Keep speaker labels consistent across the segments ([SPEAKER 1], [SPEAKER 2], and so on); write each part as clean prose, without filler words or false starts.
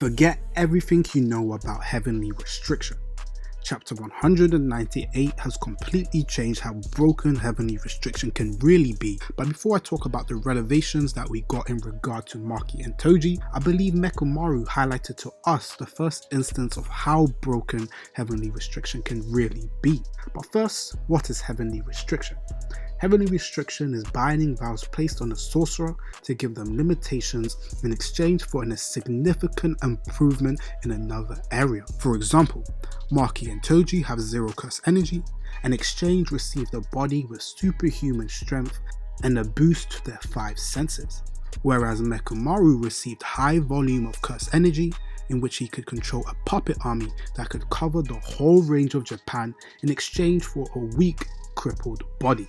[SPEAKER 1] Forget everything you know about heavenly restriction. Chapter 198 has completely changed how broken heavenly restriction can really be, but before I talk about the revelations that we got in regard to Maki and Toji, I believe Mechamaru highlighted to us the first instance of how broken heavenly restriction can really be. But first, what is heavenly restriction? Heavenly restriction is binding vows placed on a sorcerer to give them limitations in exchange for a significant improvement in another area. For example, Maki and Toji have 0 curse energy, and exchange received a body with superhuman strength and a boost to their 5 senses, whereas Mechamaru received high volume of curse energy in which he could control a puppet army that could cover the whole range of Japan in exchange for a weak, crippled body.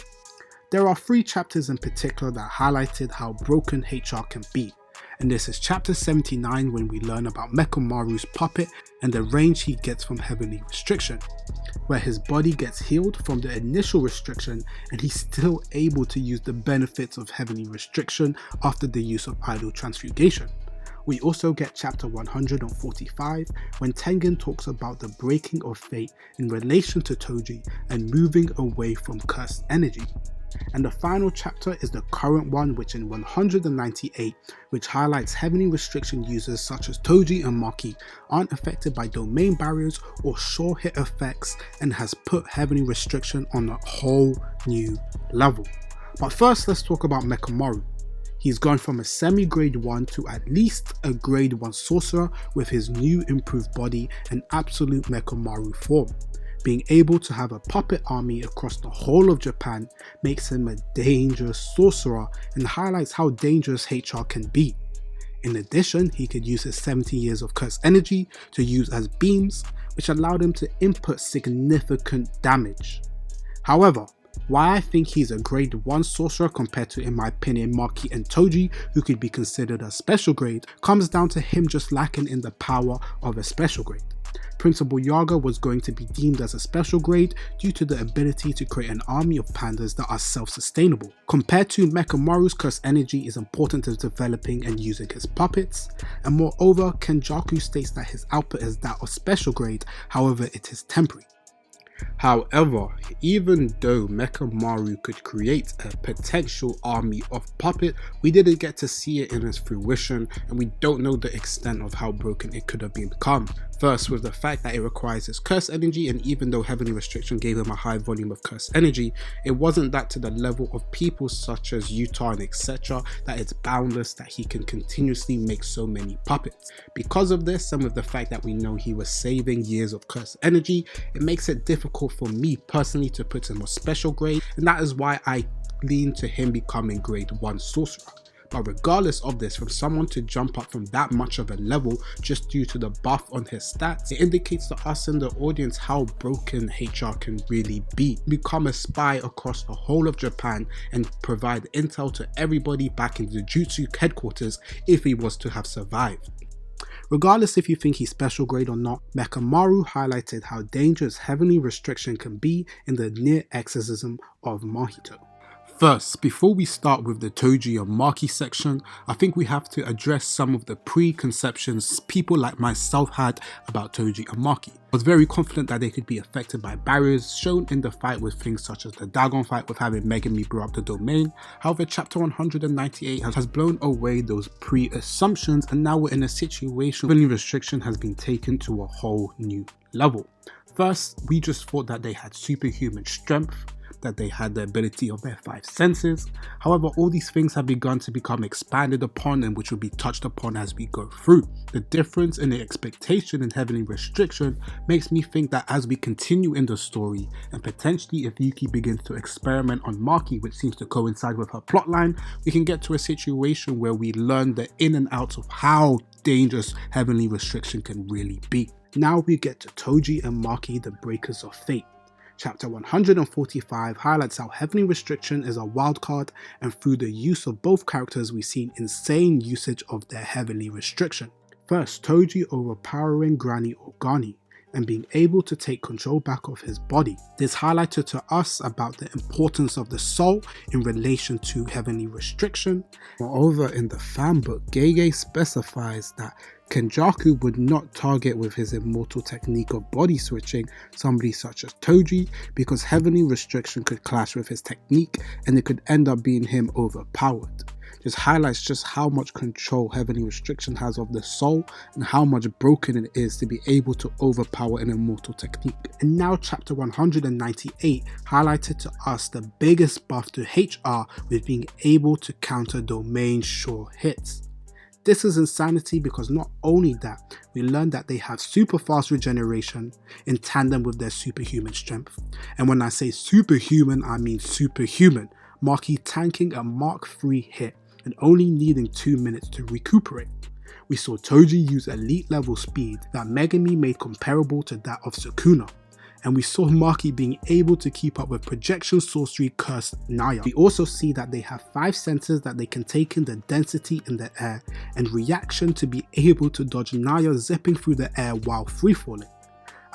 [SPEAKER 1] There are 3 chapters in particular that highlighted how broken HR can be, and this is chapter 79 when we learn about Mechamaru's puppet and the range he gets from heavenly restriction, where his body gets healed from the initial restriction and he's still able to use the benefits of heavenly restriction after the use of idol transfiguration. We also get chapter 145 when Tengen talks about the breaking of fate in relation to Toji and moving away from cursed energy. And the final chapter is the current one, which in 198, which highlights heavenly restriction users such as Toji and Maki aren't affected by domain barriers or sure hit effects and has put heavenly restriction on a whole new level. But first, let's talk about Mechamaru. He's gone from a semi-grade 1 to at least a grade 1 sorcerer with his new improved body and absolute Mechamaru form. Being able to have a puppet army across the whole of Japan makes him a dangerous sorcerer and highlights how dangerous HR can be. In addition, he could use his 70 years of curse energy to use as beams, which allowed him to input significant damage. However, why I think he's a grade 1 sorcerer compared to, in my opinion, Maki and Toji, who could be considered a special grade, comes down to him just lacking in the power of a special grade. Principal Yaga was going to be deemed as a special grade due to the ability to create an army of pandas that are self-sustainable. Compared to Mechamaru's curse energy is important to developing and using his puppets, and moreover Kenjaku states that his output is that of special grade, however it is temporary. However, even though Mechamaru could create a potential army of puppet, we didn't get to see it in its fruition and we don't know the extent of how broken it could have become. First, with the fact that it requires his curse energy, and even though heavenly restriction gave him a high volume of curse energy, it wasn't that to the level of people such as Yuta and etc. that it's boundless that he can continuously make so many puppets. Because of this, and with the fact that we know he was saving years of curse energy, it makes it difficult for me personally to put him on special grade, and that is why I lean to him becoming grade 1 sorcerer. But regardless of this, from someone to jump up from that much of a level just due to the buff on his stats, it indicates to us in the audience how broken HR can really be. Become a spy across the whole of Japan and provide intel to everybody back in the Jujutsu headquarters if he was to have survived. Regardless if you think he's special grade or not, Mechamaru highlighted how dangerous heavenly restriction can be in the near exorcism of Mahito. First, before we start with the Toji and Maki section, I think we have to address some of the preconceptions people like myself had about Toji and Maki. I was very confident that they could be affected by barriers shown in the fight with things such as the Dagon fight with having Megami blow up the domain. However, chapter 198 has blown away those pre-assumptions, and now we're in a situation where restriction has been taken to a whole new level. First, we just thought that they had superhuman strength, that they had the ability of their 5 senses. However, all these things have begun to become expanded upon and which will be touched upon as we go through. The difference in the expectation in heavenly restriction makes me think that as we continue in the story, and potentially if Yuki begins to experiment on Maki, which seems to coincide with her plotline, we can get to a situation where we learn the in and outs of how dangerous heavenly restriction can really be. Now we get to Toji and Maki, the breakers of fate. Chapter 145 highlights how heavenly restriction is a wildcard, and through the use of both characters we see insane usage of their heavenly restriction. First, Toji overpowering Granny Organi and being able to take control back of his body. This highlighted to us about the importance of the soul in relation to heavenly restriction. Moreover, in the fanbook, Gege specifies that Kenjaku would not target with his immortal technique of body switching somebody such as Toji, because heavenly restriction could clash with his technique and it could end up being him overpowered. This highlights just how much control heavenly restriction has of the soul and how much broken it is to be able to overpower an immortal technique. And now chapter 198 highlighted to us the biggest buff to HR with being able to counter domain sure hits. This is insanity because not only that, we learned that they have super fast regeneration in tandem with their superhuman strength. And when I say superhuman, I mean superhuman, Maki tanking a Mark III hit and only needing 2 minutes to recuperate. We saw Toji use elite level speed that Megami made comparable to that of Sukuna. And we saw Maki being able to keep up with projection sorcery cursed Naya. We also see that they have 5 senses that they can take in the density in the air and reaction to be able to dodge Naya zipping through the air while freefalling,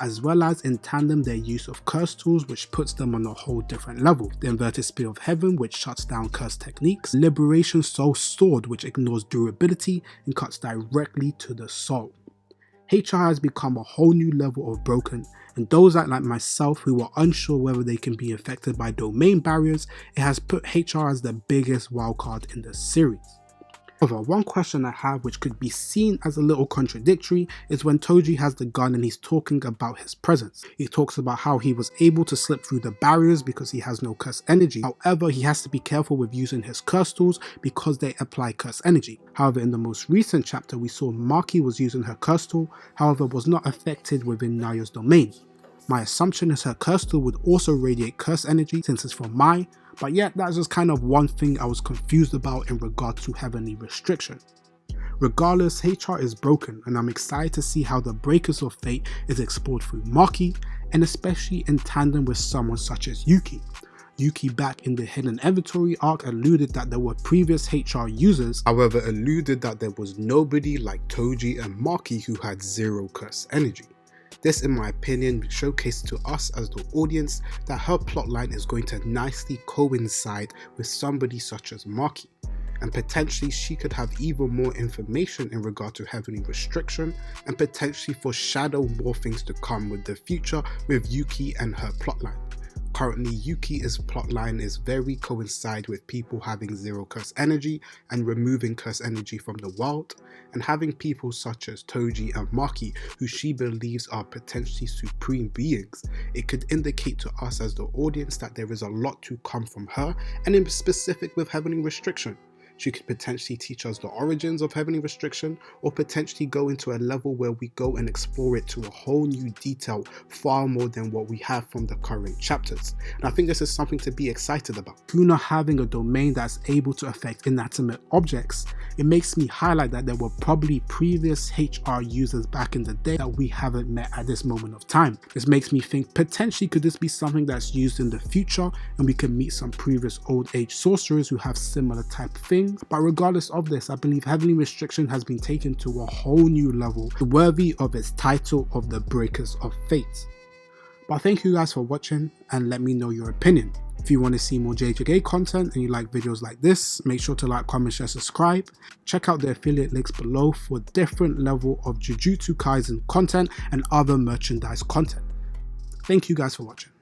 [SPEAKER 1] as well as in tandem their use of curse tools, which puts them on a whole different level. The inverted spear of heaven, which shuts down curse techniques, liberation soul sword, which ignores durability and cuts directly to the soul. HR has become a whole new level of broken, and those like myself who are unsure whether they can be affected by domain barriers, it has put HR as the biggest wildcard in the series. However, one question I have which could be seen as a little contradictory is when Toji has the gun and he's talking about his presence. He talks about how he was able to slip through the barriers because he has no curse energy. However, he has to be careful with using his curse tools because they apply curse energy. However, in the most recent chapter we saw Maki was using her curse tool, however was not affected within Naya's domain. My assumption is her curse tool would also radiate curse energy since it's from Mai, but yet that's just kind of one thing I was confused about in regards to heavenly restriction. Regardless, HR is broken and I'm excited to see how the breakers of fate is explored through Maki, and especially in tandem with someone such as Yuki. Yuki back in the hidden inventory arc alluded that there were previous HR users, however alluded that there was nobody like Toji and Maki who had zero curse energy. This, in my opinion, showcased to us as the audience that her plotline is going to nicely coincide with somebody such as Maki, and potentially she could have even more information in regard to heavenly restriction and potentially foreshadow more things to come with the future with Yuki and her plotline. Currently, Yuki's plotline is very coincide with people having zero curse energy and removing curse energy from the world, and having people such as Toji and Maki who she believes are potentially supreme beings. It could indicate to us as the audience that there is a lot to come from her, and in specific with heavenly restriction. She could potentially teach us the origins of heavenly restriction, or potentially go into a level where we go and explore it to a whole new detail, far more than what we have from the current chapters. And I think this is something to be excited about. Sukuna having a domain that's able to affect inanimate objects, it makes me highlight that there were probably previous HR users back in the day that we haven't met at this moment of time. This makes me think potentially could this be something that's used in the future and we can meet some previous old age sorcerers who have similar type things. But regardless of this, I believe heavenly restriction has been taken to a whole new level, worthy of its title of the Breakers of Fate. But thank you guys for watching and let me know your opinion. If you want to see more JJK content and you like videos like this, make sure to like, comment, share, subscribe. Check out the affiliate links below for different level of Jujutsu Kaisen content and other merchandise content. Thank you guys for watching.